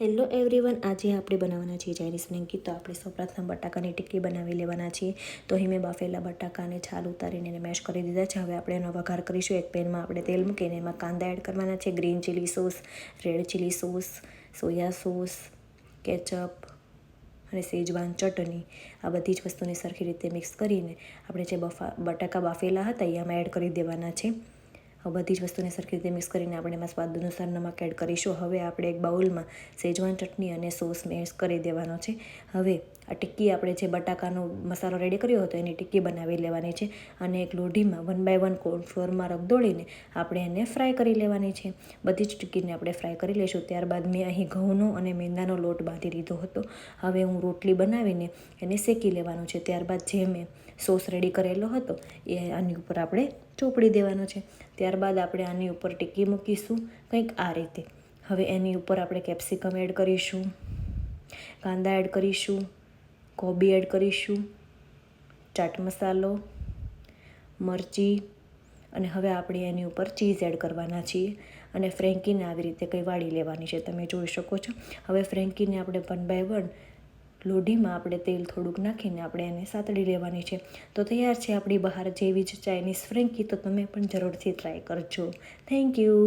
Hello everyone, આજે આપણે બનાવવાના છીએ ચાઇનીઝ ફ્રેન્કી. તો આપણે સૌપ્રથમ બટાકાની ટિક્કી બનાવી લેવાના છીએ. તો અહીં મેં બાફેલા બટાકાને છાલ ઉતારીને એને મેશ કરી દીધા છે. હવે આપણે એનો વઘાર કરીશું. એક પેનમાં આપણે તેલ મૂકીને એમાં કાંદા એડ કરવાના છે, green chilli sauce, red chilli sauce, soya sauce, ketchup અને સેજવાન ચટણી. આ બધી જ વસ્તુને સરખી રીતે મિક્સ કરીને આપણે જે બટાકા બાફેલા હતા એ આમાં એડ કરી દેવાના છે. બધી જ વસ્તુને સરખી રીતે મિક્સ કરીને આપણે એમાં સ્વાદ અનુસાર નમક એડ કરીશું. હવે આપણે એક બાઉલમાં સેજવાન ચટણી અને સોસ મિક્સ કરી દેવાનો છે. હવે આ ટિક્કી આપણે જે બટાકાનો મસાલો રેડી કર્યો હતો એની ટિક્કી બનાવી લેવાની છે અને એક લોઢીમાં 1 બાય 1 કોર્નફ્લોરમાં રગદોળીને આપણે એને ફ્રાય કરી લેવાની છે. બધી જ ટિક્કીને આપણે ફ્રાય કરી લઈશું. ત્યારબાદ મેં અહીં ઘઉંનો અને મેંદાનો લોટ બાંધી લીધો હતો. હવે હું રોટલી બનાવીને એને શેકી લેવાનું છે. ત્યારબાદ જે મેં સોસ રેડી કરેલો હતો એ આની ઉપર આપણે ચોપડી દેવાનો છે. ત્યારબાદ આપણે આની ઉપર ટિક્કી મૂકીશું કંઈક આ રીતે. હવે એની ઉપર આપણે કેપ્સિકમ એડ કરીશું, કાંદા એડ કરીશું, કોબી એડ કરીશું, ચાટ મસાલો, મરચી અને હવે આપણે એની ઉપર ચીઝ એડ કરવાના છીએ અને ફ્રેન્કીને આવી રીતે કંઈ વાળી લેવાની છે. તમે જોઈ શકો છો. હવે ફ્રેન્કીને આપણે 1 બાય 1 લોઢીમાં આપણે તેલ થોડુંક નાખીને આપણે એને સાતળી લેવાની છે. તો તૈયાર છે આપણી બહાર જેવી જ ચાઇનીઝ ફ્રેન્કી. તો તમે પણ જરૂરથી ટ્રાય કરજો. Thank you.